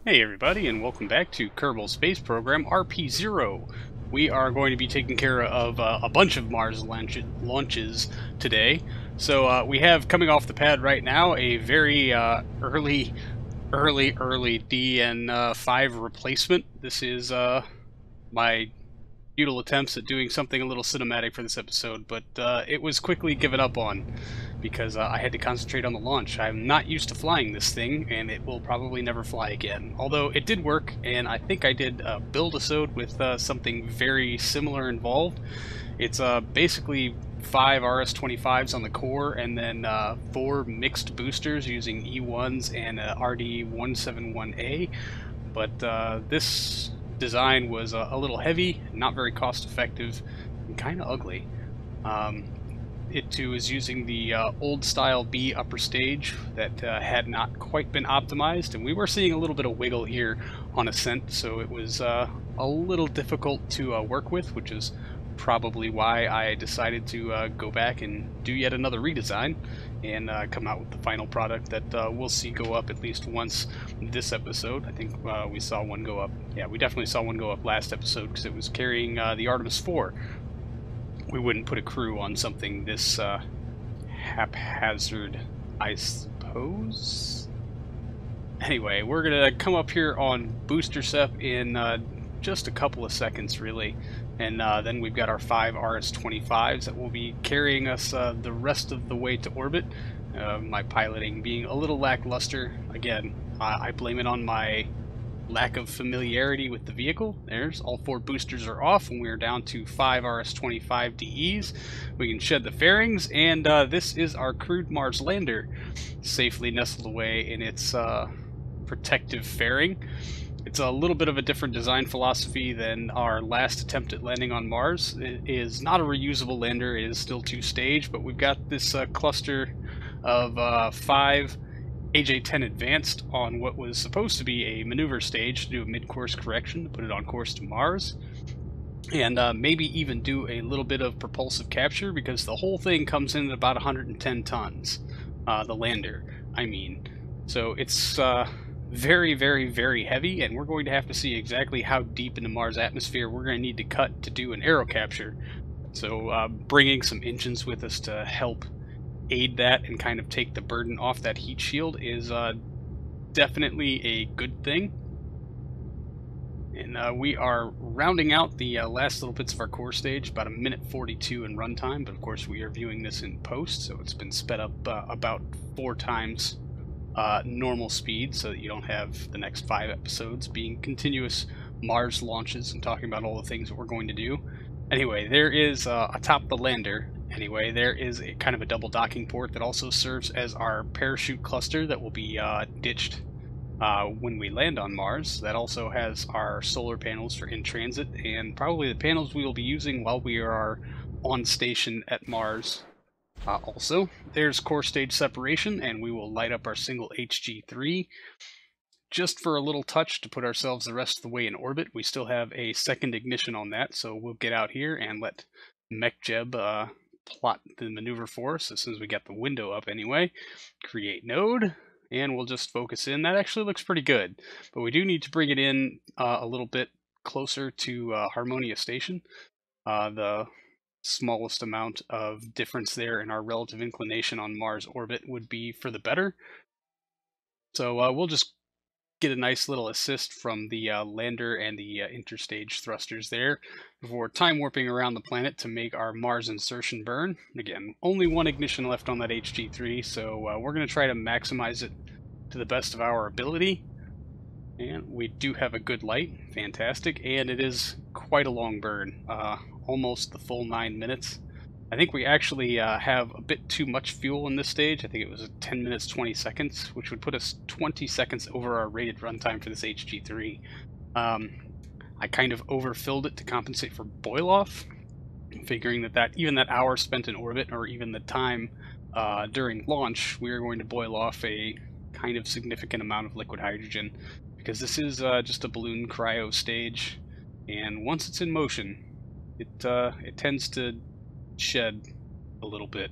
Hey everybody, and welcome back to Kerbal Space Program RP-0. We are going to be taking care of a bunch of Mars launches today. So we have coming off the pad right now a very early DN5 replacement. This is my futile attempts at doing something a little cinematic for this episode, but it was quickly given up on because I had to concentrate on the launch. I'm not used to flying this thing, and it will probably never fly again. Although it did work, and I think I did a build-a-sode with something very similar involved. It's basically 5 RS-25s on the core, and then 4 mixed boosters using E1s and RD-171A. But this design was a little heavy, not very cost-effective, and kind of ugly. It too is using the old style B upper stage that had not quite been optimized, and we were seeing a little bit of wiggle here on ascent, so it was a little difficult to work with, which is probably why I decided to go back and do yet another redesign and come out with the final product that we'll see go up at least once this episode. I think we saw one go up. Yeah, we definitely saw one go up last episode because it was carrying the Artemis 4. We wouldn't put a crew on something this haphazard, I suppose. Anyway, we're gonna come up here on Booster Sep in just a couple of seconds, really, and then we've got our 5 RS-25s that will be carrying us the rest of the way to orbit. My piloting being a little lackluster. Again, I blame it on my lack of familiarity with the vehicle. There's all 4 boosters are off, and we're down to 5 RS-25 DEs. We can shed the fairings, and this is our crewed Mars lander, safely nestled away in its protective fairing. It's a little bit of a different design philosophy than our last attempt at landing on Mars. It is not a reusable lander, it is still 2-stage, but we've got this cluster of 5 AJ-10 Advanced on what was supposed to be a maneuver stage to do a mid-course correction to put it on course to Mars, and maybe even do a little bit of propulsive capture, because the whole thing comes in at about 110 tons, the lander, I mean. So it's very, very, very heavy, and we're going to have to see exactly how deep into Mars atmosphere we're going to need to cut to do an aero capture. So bringing some engines with us to help aid that and kind of take the burden off that heat shield is definitely a good thing. And we are rounding out the last little bits of our core stage, about 1:42 in runtime, but of course we are viewing this in post, so it's been sped up about 4 times normal speed, so that you don't have the next 5 episodes being continuous Mars launches and talking about all the things that we're going to do. Anyway, there is atop the lander, anyway, there is a kind of a double docking port that also serves as our parachute cluster that will be ditched when we land on Mars. That also has our solar panels for in-transit, and probably the panels we will be using while we are on station at Mars. Also, there's core stage separation, and we will light up our single HG3 just for a little touch to put ourselves the rest of the way in orbit. We still have a second ignition on that, so we'll get out here and let Mech Jeb plot the maneuver for us as soon as we get the window up anyway. Create node, and we'll just focus in. That actually looks pretty good, but we do need to bring it in a little bit closer to Harmonia Station. The smallest amount of difference there in our relative inclination on Mars orbit would be for the better. So we'll just get a nice little assist from the lander and the interstage thrusters there before time warping around the planet to make our Mars insertion burn. Again, only 1 ignition left on that HG3, so we're going to try to maximize it to the best of our ability. And we do have a good light, fantastic, and it is quite a long burn, almost the full 9 minutes. I think we actually have a bit too much fuel in this stage. I think it was 10 minutes 20 seconds, which would put us 20 seconds over our rated runtime for this HG3. I kind of overfilled it to compensate for boil-off, figuring that even that hour spent in orbit, or even the time during launch, we are going to boil off a kind of significant amount of liquid hydrogen, because this is just a balloon cryo stage, and once it's in motion, it tends to shed a little bit.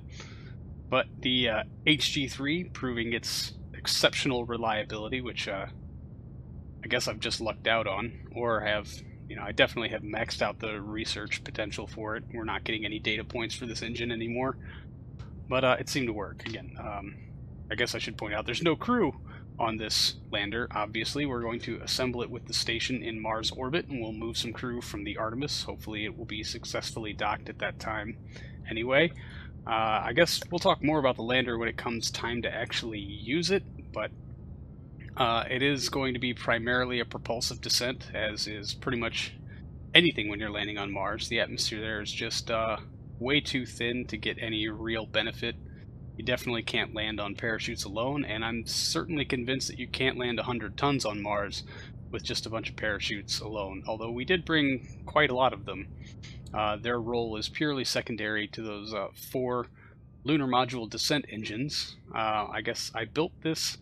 But the HG3 proving its exceptional reliability, which I guess I've just lucked out on, or have, you know, I definitely have maxed out the research potential for it. We're not getting any data points for this engine anymore, but it seemed to work. Again, I guess I should point out there's no crew on this lander. Obviously, we're going to assemble it with the station in Mars orbit, and we'll move some crew from the Artemis. Hopefully it will be successfully docked at that time anyway. I guess we'll talk more about the lander when it comes time to actually use it, but it is going to be primarily a propulsive descent, as is pretty much anything when you're landing on Mars. The atmosphere there is just way too thin to get any real benefit. You definitely can't land on parachutes alone, and I'm certainly convinced that you can't land 100 tons on Mars with just a bunch of parachutes alone, although we did bring quite a lot of them. Their role is purely secondary to those 4 lunar module descent engines. I guess I built this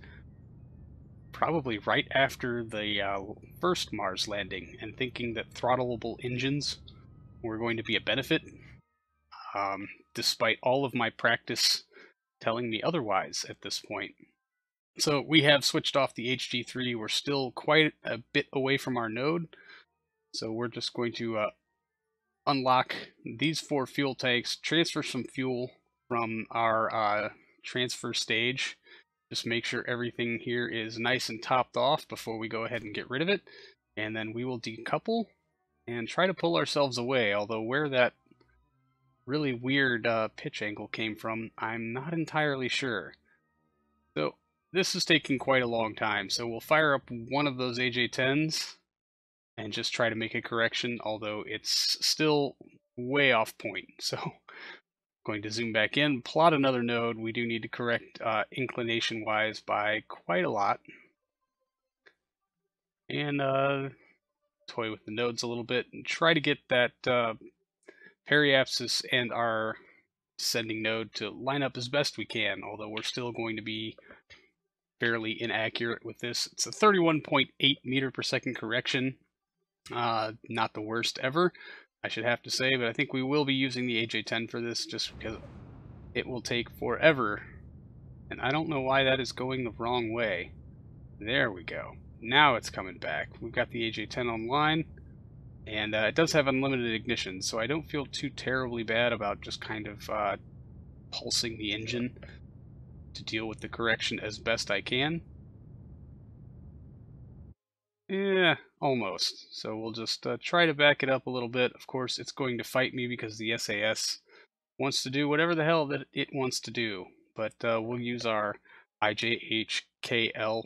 probably right after the first Mars landing, and thinking that throttleable engines were going to be a benefit, despite all of my practice telling me otherwise at this point. So we have switched off the HG3. We're still quite a bit away from our node, so we're just going to unlock these 4 fuel tanks, transfer some fuel from our transfer stage. Just make sure everything here is nice and topped off before we go ahead and get rid of it, and then we will decouple and try to pull ourselves away, although where that really weird pitch angle came from, I'm not entirely sure. So this is taking quite a long time, so we'll fire up one of those AJ-10s and just try to make a correction, although it's still way off point. So going to zoom back in, plot another node. We do need to correct inclination-wise by quite a lot. And toy with the nodes a little bit and try to get that periapsis and our descending node to line up as best we can, although we're still going to be fairly inaccurate with this. It's a 31.8 meter per second correction. Not the worst ever, I should have to say, but I think we will be using the AJ-10 for this just because it will take forever, and I don't know why that is going the wrong way. There we go. Now it's coming back. We've got the AJ-10 online, and it does have unlimited ignition, so I don't feel too terribly bad about just kind of pulsing the engine to deal with the correction as best I can. Yeah, almost. So we'll just try to back it up a little bit. Of course, it's going to fight me because the SAS wants to do whatever the hell that it wants to do. But we'll use our IJHKL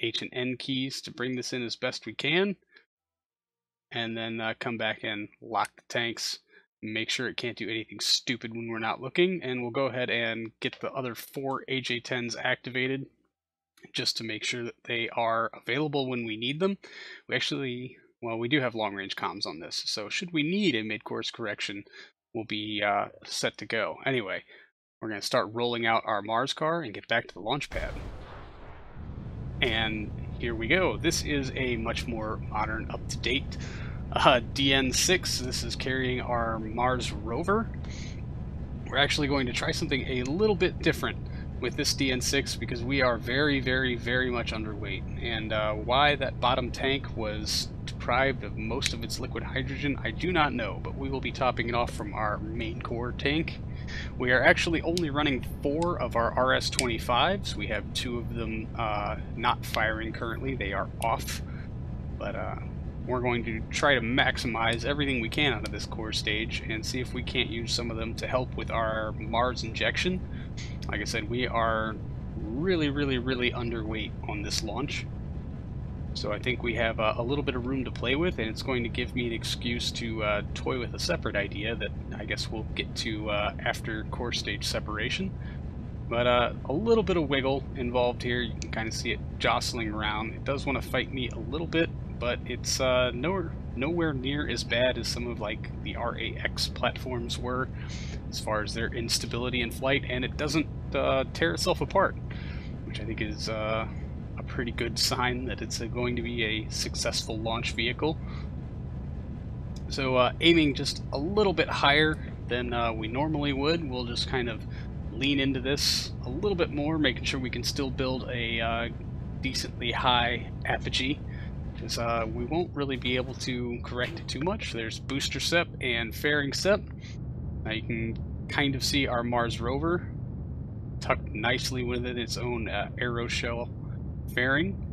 H and N keys to bring this in as best we can. And then come back and lock the tanks, make sure it can't do anything stupid when we're not looking, and we'll go ahead and get the other 4 AJ-10s activated just to make sure that they are available when we need them. We actually, well, we do have long-range comms on this, so should we need a mid-course correction, we'll be set to go. Anyway, we're going to start rolling out our Mars car and get back to the launch pad. And here we go. This is a much more modern, up-to-date DN6. This is carrying our Mars Rover. We're actually going to try something a little bit different with this DN6 because we are very, very, very much underweight. And why that bottom tank was deprived of most of its liquid hydrogen, I do not know, but we will be topping it off from our MainCore tank. We are actually only running 4 of our RS-25s. We have 2 of them not firing currently. They are off. But we're going to try to maximize everything we can out of this core stage and see if we can't use some of them to help with our Mars injection. Like I said, we are really, really, really underweight on this launch. So I think we have a little bit of room to play with, and it's going to give me an excuse to toy with a separate idea that I guess we'll get to after core stage separation. But a little bit of wiggle involved here. You can kind of see it jostling around. It does want to fight me a little bit, but it's nowhere near as bad as some of like the RAX platforms were as far as their instability in flight, and it doesn't tear itself apart, which I think is a pretty good sign that it's going to be a successful launch vehicle. So aiming just a little bit higher than we normally would, we'll just kind of lean into this a little bit more, making sure we can still build a decently high apogee, because we won't really be able to correct it too much. There's booster SEP and fairing SEP. Now you can kind of see our Mars rover tucked nicely within its own Aero shell fairing.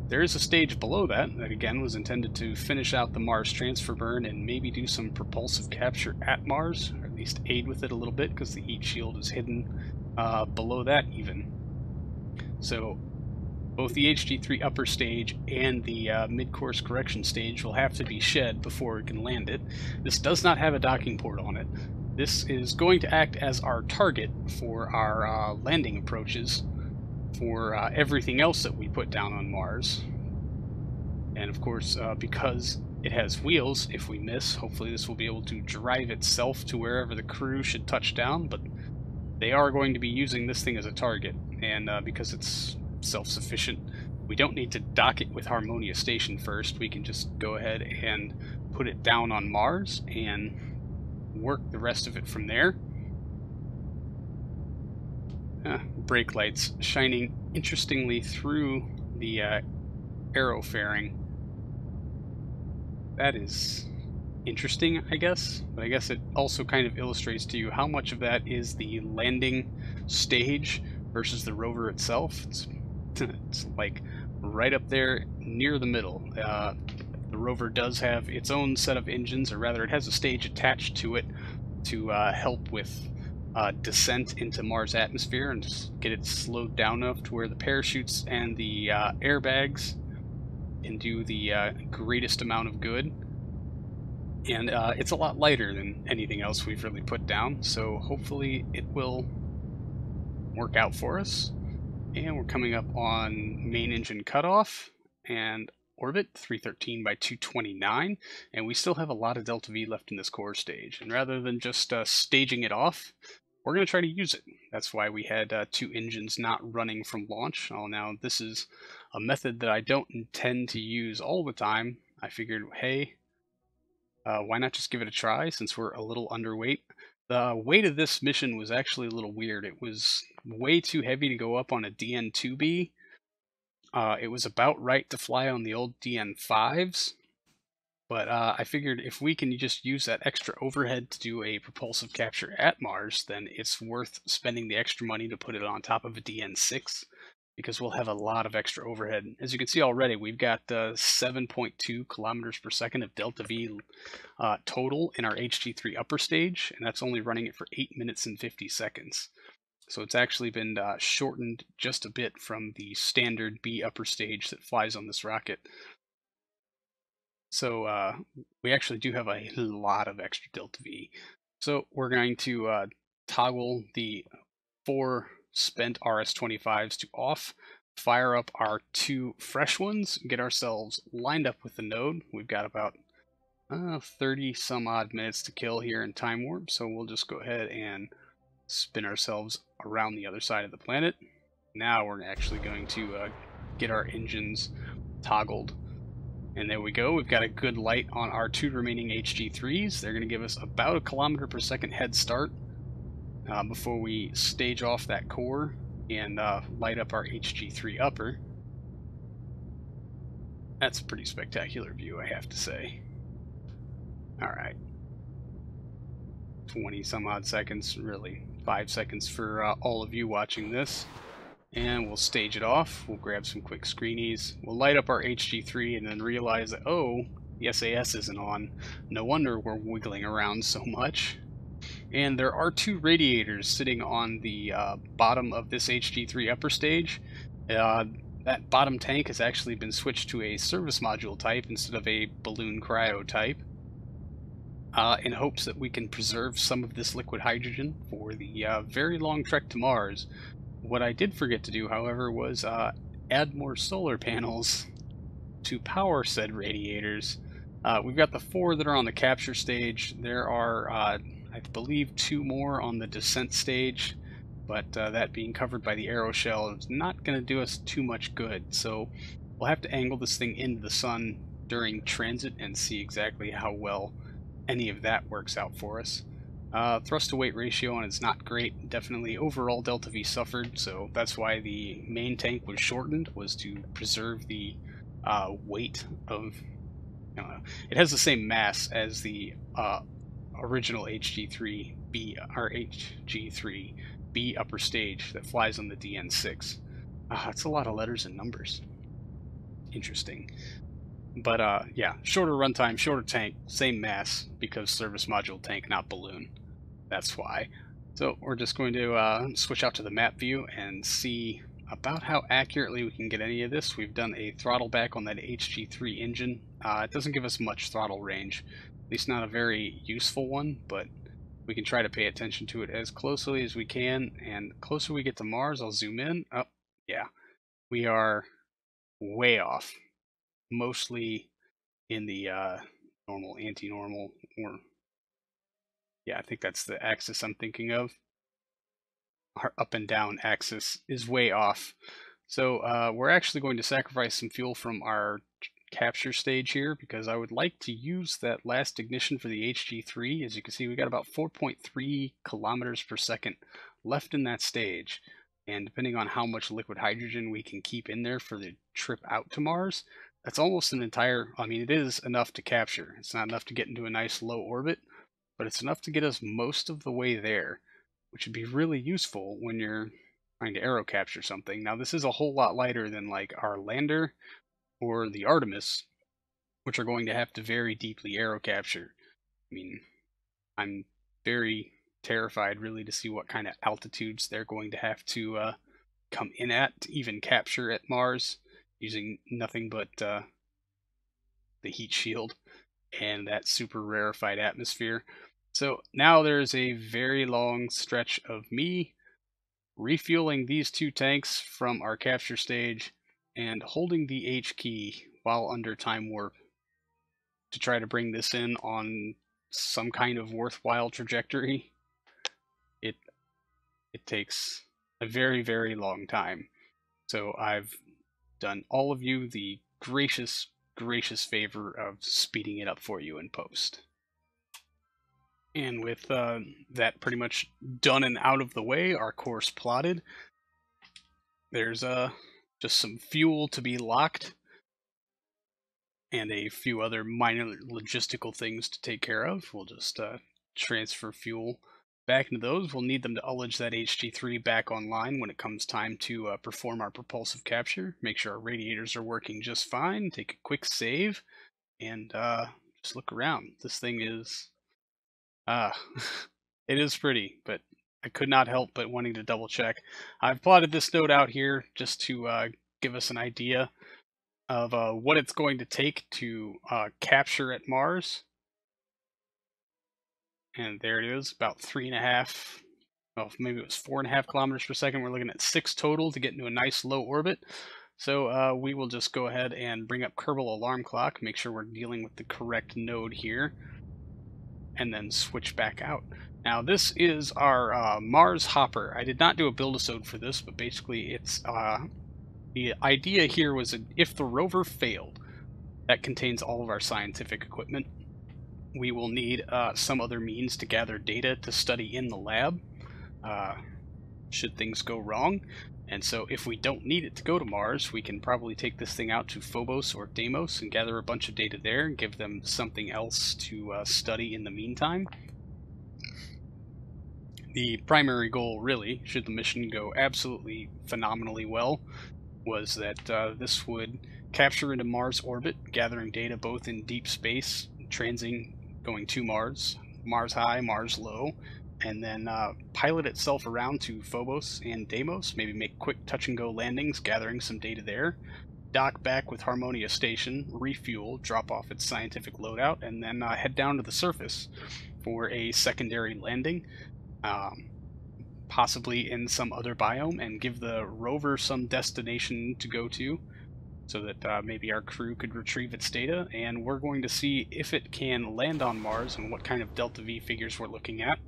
There is a stage below that again was intended to finish out the Mars transfer burn and maybe do some propulsive capture at Mars, or at least aid with it a little bit, because the heat shield is hidden below that even. So both the HG3 upper stage and the mid-course correction stage will have to be shed before we can land it. This does not have a docking port on it. This is going to act as our target for our landing approaches for everything else that we put down on Mars. And of course, because it has wheels, if we miss, hopefully this will be able to drive itself to wherever the crew should touch down, but they are going to be using this thing as a target, and because it's self-sufficient, we don't need to dock it with Harmonia Station first. We can just go ahead and put it down on Mars and work the rest of it from there. Brake lights shining interestingly through the Aero fairing. That is interesting, I guess, but I guess it also kind of illustrates to you how much of that is the landing stage versus the rover itself. It's like right up there near the middle. The rover does have its own set of engines, or rather it has a stage attached to it to help with descent into Mars atmosphere and just get it slowed down enough to where the parachutes and the airbags can do the greatest amount of good. And it's a lot lighter than anything else we've really put down, so hopefully it will work out for us. And we're coming up on main engine cutoff and orbit 313 by 229, and we still have a lot of Delta V left in this core stage. And rather than just staging it off, we're going to try to use it. That's why we had 2 engines not running from launch. Oh, now this is a method that I don't intend to use all the time. I figured, hey, why not just give it a try since we're a little underweight. The weight of this mission was actually a little weird. It was way too heavy to go up on a DN2B. It was about right to fly on the old DN5s, but I figured if we can just use that extra overhead to do a propulsive capture at Mars, then it's worth spending the extra money to put it on top of a DN6, because we'll have a lot of extra overhead. As you can see already, we've got 7.2 kilometers per second of Delta V total in our HG3 upper stage, and that's only running it for 8 minutes and 50 seconds. So it's actually been shortened just a bit from the standard B upper stage that flies on this rocket. So we actually do have a lot of extra Delta V. So we're going to toggle the 4 spent RS-25s to off, fire up our 2 fresh ones, get ourselves lined up with the node. We've got about 30 some odd minutes to kill here in time warp, so we'll just go ahead and spin ourselves around the other side of the planet. Now we're actually going to get our engines toggled. And there we go. We've got a good light on our 2 remaining HG3s. They're going to give us about a kilometer per second head start before we stage off that core and light up our HG3 upper. That's a pretty spectacular view, I have to say. Alright. 20 some odd seconds, really 5 seconds for all of you watching this. And we'll stage it off. We'll grab some quick screenies. We'll light up our HG3 and then realize that, oh, the SAS isn't on. No wonder we're wiggling around so much. And there are 2 radiators sitting on the bottom of this HG3 upper stage. That bottom tank has actually been switched to a service module type instead of a balloon cryo type, in hopes that we can preserve some of this liquid hydrogen for the very long trek to Mars. What I did forget to do, however, was add more solar panels to power said radiators. We've got the 4 that are on the capture stage. There are, I believe, 2 more on the descent stage, but that being covered by the Aero shell is not going to do us too much good. So we'll have to angle this thing into the sun during transit and see exactly how well any of that works out for us. Thrust to weight ratio on it's not great. Definitely overall delta V suffered, so that's why the main tank was shortened, was to preserve the weight of. It has the same mass as the original HG3B or HG3B upper stage that flies on the DN6. That's a lot of letters and numbers. Interesting. But yeah, shorter runtime, shorter tank, same mass, because service module tank, not balloon. That's why. So we're just going to switch out to the map view and see about how accurately we can get any of this. We've done a throttle back on that HG3 engine. It doesn't give us much throttle range, at least not a very useful one, but we can try to pay attention to it as closely as we can, and the closer we get to Mars, I'll zoom in. Oh, yeah, we are way off, mostly in the normal, anti-normal, or yeah, I think that's the axis I'm thinking of. Our up and down axis is way off. So we're actually going to sacrifice some fuel from our capture stage here, because I would like to use that last ignition for the HG3. As you can see, we got about 4.3 kilometers per second left in that stage. And depending on how much liquid hydrogen we can keep in there for the trip out to Mars, that's almost an entire, I mean, it is enough to capture. It's not enough to get into a nice low orbit, but it's enough to get us most of the way there, which would be really useful when you're trying to aero capture something. Now, this is a whole lot lighter than like our lander or the Artemis, which are going to have to very deeply aero capture. I mean, I'm very terrified really to see what kind of altitudes they're going to have to come in at to even capture at Mars, using nothing but the heat shield and that super rarefied atmosphere. So now there's a very long stretch of me refueling these two tanks from our capture stage and holding the H key while under time warp to try to bring this in on some kind of worthwhile trajectory. It takes a very, very long time. So I've done all of you the gracious favor of speeding it up for you in post. And with that pretty much done and out of the way, our course plotted, there's just some fuel to be locked and a few other minor logistical things to take care of. We'll just transfer fuel back into those. We'll need them to ullage that HG3 back online when it comes time to perform our propulsive capture. Make sure our radiators are working just fine. Take a quick save and just look around. This thing is it is pretty, but I could not help but wanting to double check. I've plotted this node out here just to give us an idea of what it's going to take to capture at Mars. And there it is, about 3.5, well, maybe it was 4.5 kilometers per second. We're looking at 6 total to get into a nice low orbit. So we will just go ahead and bring up Kerbal Alarm Clock, make sure we're dealing with the correct node here, and then switch back out. Now this is our Mars hopper. I did not do a build-a-sode for this, but basically it's the idea here was that if the rover failed, that contains all of our scientific equipment. We will need some other means to gather data to study in the lab, should things go wrong. And so if we don't need it to go to Mars, we can probably take this thing out to Phobos or Deimos and gather a bunch of data there and give them something else to study in the meantime. The primary goal, really, should the mission go absolutely phenomenally well, was that this would capture into Mars orbit, gathering data both in deep space, transiting, going to Mars, Mars high, Mars low, and then pilot itself around to Phobos and Deimos, maybe make quick touch-and-go landings, gathering some data there, dock back with Harmonia Station, refuel, drop off its scientific loadout, and then head down to the surface for a secondary landing, possibly in some other biome, and give the rover some destination to go to, so that maybe our crew could retrieve its data, and we're going to see if it can land on Mars and what kind of Delta V figures we're looking at.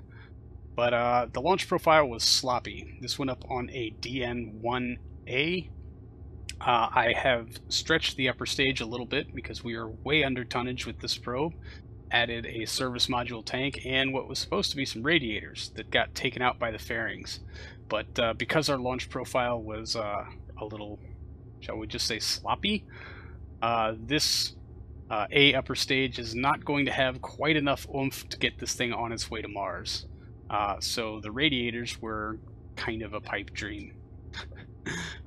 But the launch profile was sloppy. This went up on a DN1A. I have stretched the upper stage a little bit because we are way under tonnage with this probe, added a service module tank and what was supposed to be some radiators that got taken out by the fairings. But because our launch profile was a little, shall we just say, sloppy, this A upper stage is not going to have quite enough oomph to get this thing on its way to Mars. So the radiators were kind of a pipe dream.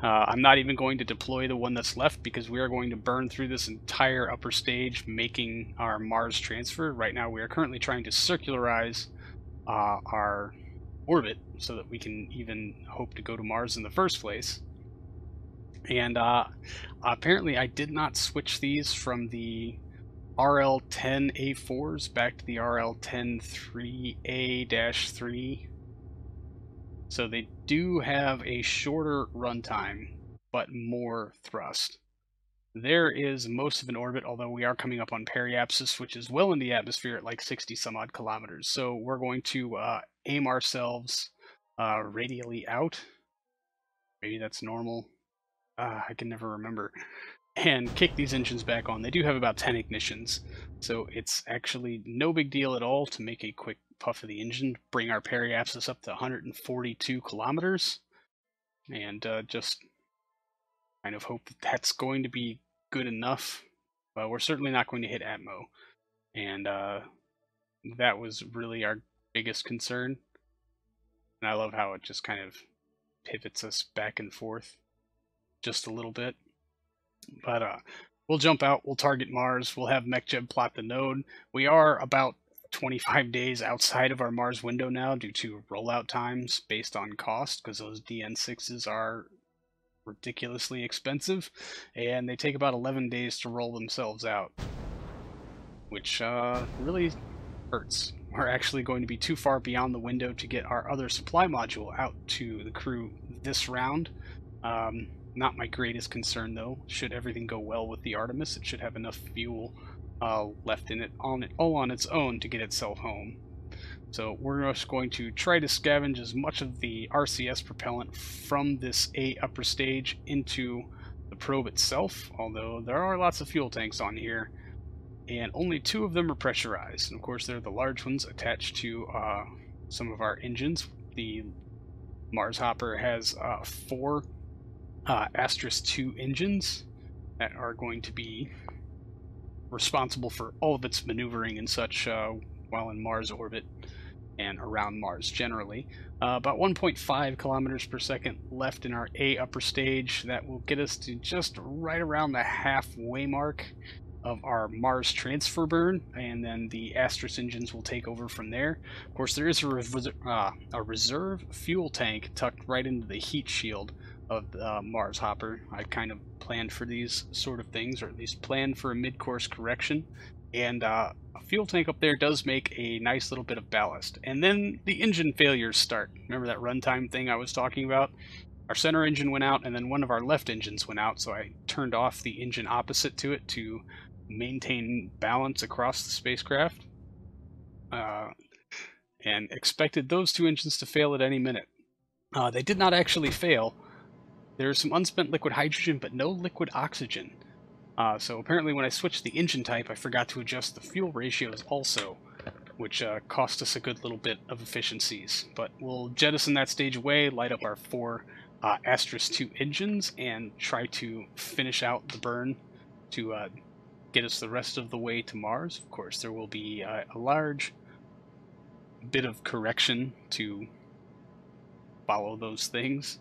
I'm not even going to deploy the one that's left because we are going to burn through this entire upper stage making our Mars transfer. Right now we are currently trying to circularize our orbit so that we can even hope to go to Mars in the first place. And apparently I did not switch these from the RL10A4s back to the RL10-3A-3. So they do have a shorter runtime, but more thrust. There is most of an orbit, although we are coming up on periapsis, which is well in the atmosphere at like 60 some odd kilometers. So we're going to aim ourselves radially out. Maybe that's normal. I can never remember. And kick these engines back on. They do have about 10 ignitions, so it's actually no big deal at all to make a quick puff of the engine, bring our periapsis up to 142 kilometers, and just kind of hope that that's going to be good enough. But we're certainly not going to hit Atmo, and that was really our biggest concern. And I love how it just kind of pivots us back and forth just a little bit. But we'll jump out, we'll target Mars, we'll have Mech Jeb plot the node. We are about 25 days outside of our Mars window now due to rollout times based on cost, because those DN6s are ridiculously expensive, and they take about 11 days to roll themselves out, which really hurts. We're actually going to be too far beyond the window to get our other supply module out to the crew this round. Not my greatest concern, though. Should everything go well with the Artemis, it should have enough fuel left in it all on its own to get itself home. So we're just going to try to scavenge as much of the RCS propellant from this A upper stage into the probe itself, although there are lots of fuel tanks on here, and only 2 of them are pressurized. And of course, they're the large ones attached to some of our engines. The Mars Hopper has 4 Asterisk 2 engines that are going to be responsible for all of its maneuvering and such while in Mars orbit and around Mars generally. About 1.5 kilometers per second left in our A upper stage. That will get us to just right around the halfway mark of our Mars transfer burn, and then the Asterisk engines will take over from there. Of course, there is a reserve fuel tank tucked right into the heat shield of the Mars Hopper. I kind of planned for these sort of things, or at least planned for a mid-course correction, and a fuel tank up there does make a nice little bit of ballast. And then the engine failures start. Remember that runtime thing I was talking about? Our center engine went out, and then one of our left engines went out, so I turned off the engine opposite to it to maintain balance across the spacecraft, and expected those 2 engines to fail at any minute. They did not actually fail. There's some unspent liquid hydrogen, but no liquid oxygen. So apparently when I switched the engine type, I forgot to adjust the fuel ratios also, which cost us a good little bit of efficiencies. But we'll jettison that stage away, light up our 4 Asterisk 2 engines, and try to finish out the burn to get us the rest of the way to Mars. Of course, there will be a large bit of correction to follow those things,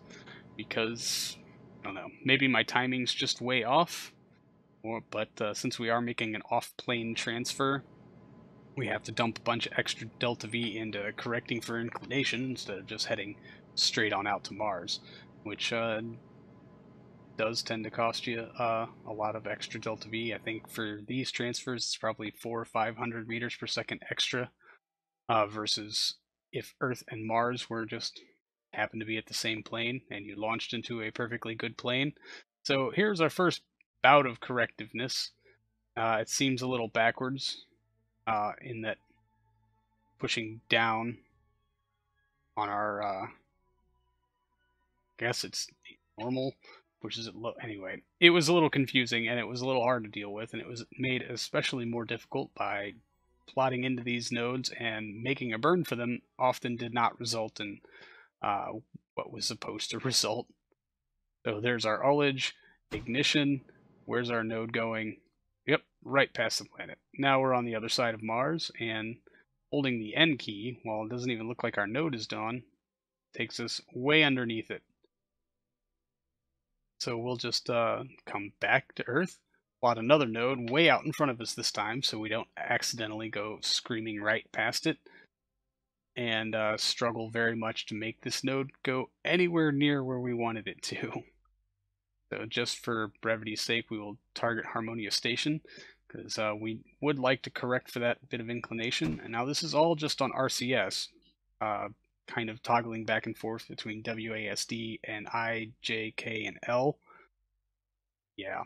because, I don't know, maybe my timing's just way off, but since we are making an off-plane transfer, we have to dump a bunch of extra delta V into correcting for inclination instead of just heading straight on out to Mars, which does tend to cost you a lot of extra delta V. I think for these transfers, it's probably 400 or 500 meters per second extra, versus if Earth and Mars were just happen to be at the same plane and you launched into a perfectly good plane. So here's our first bout of correctiveness. It seems a little backwards in that pushing down on our, I guess it's normal, pushes it low. Anyway, it was a little confusing and it was a little hard to deal with, and it was made especially more difficult by plotting into these nodes and making a burn for them often did not result in what was supposed to result. So there's our ullage, ignition. Where's our node going? Yep, right past the planet. Now we're on the other side of Mars, and holding the N key, while it doesn't even look like our node is done, takes us way underneath it. So we'll just come back to Earth, plot another node way out in front of us this time so we don't accidentally go screaming right past it, and struggle very much to make this node go anywhere near where we wanted it to. So just for brevity's sake, we will target Harmonia Station, because we would like to correct for that bit of inclination. And now this is all just on RCS, kind of toggling back and forth between WASD and I, J, K, and L. Yeah.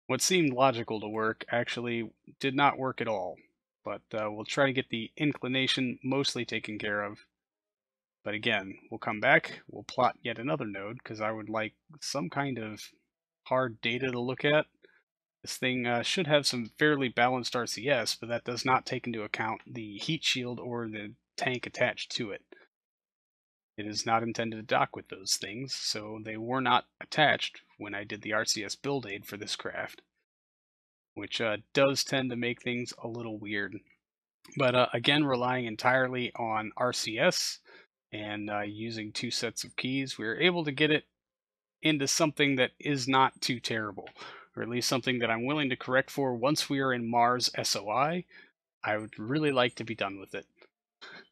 What seemed logical to work actually did not work at all, but we'll try to get the inclination mostly taken care of. But again, we'll come back, we'll plot yet another node, because I would like some kind of hard data to look at. This thing should have some fairly balanced RCS, but that does not take into account the heat shield or the tank attached to it. It is not intended to dock with those things, so they were not attached when I did the RCS Build Aid for this craft, which does tend to make things a little weird. But again, relying entirely on RCS and using 2 sets of keys, we were able to get it into something that is not too terrible, or at least something that I'm willing to correct for once we are in Mars SOI. I would really like to be done with it.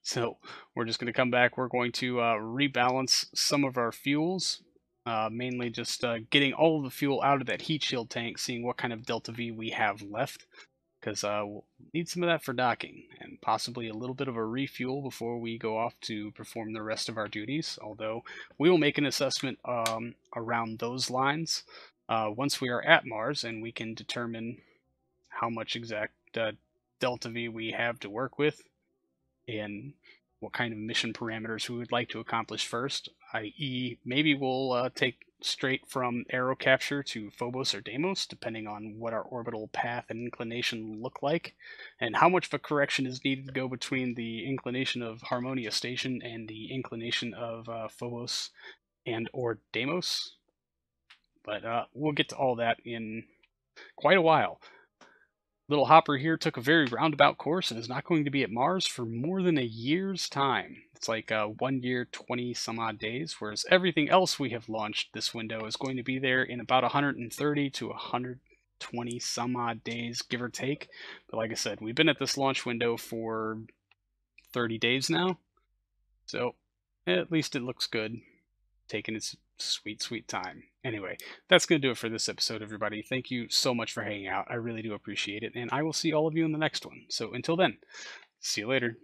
So we're just going to come back. We're going to rebalance some of our fuels, mainly just getting all of the fuel out of that heat shield tank, seeing what kind of Delta V we have left, because we'll need some of that for docking, and possibly a little bit of a refuel before we go off to perform the rest of our duties, although we will make an assessment around those lines once we are at Mars, and we can determine how much exact Delta V we have to work with, and what kind of mission parameters we would like to accomplish first, i.e. maybe we'll take straight from Aero capture to Phobos or Deimos, depending on what our orbital path and inclination look like, and how much of a correction is needed to go between the inclination of Harmonia Station and the inclination of Phobos and or Deimos. But we'll get to all that in quite a while. Little Hopper here took a very roundabout course and is not going to be at Mars for more than a year's time. It's like 1 year, 20 some odd days, whereas everything else we have launched this window is going to be there in about 130 to 120 some odd days, give or take. But like I said, we've been at this launch window for 30 days now, so at least it looks good, taking its sweet, sweet time. Anyway, that's going to do it for this episode, everybody. Thank you so much for hanging out. I really do appreciate it, and I will see all of you in the next one. So until then, see you later.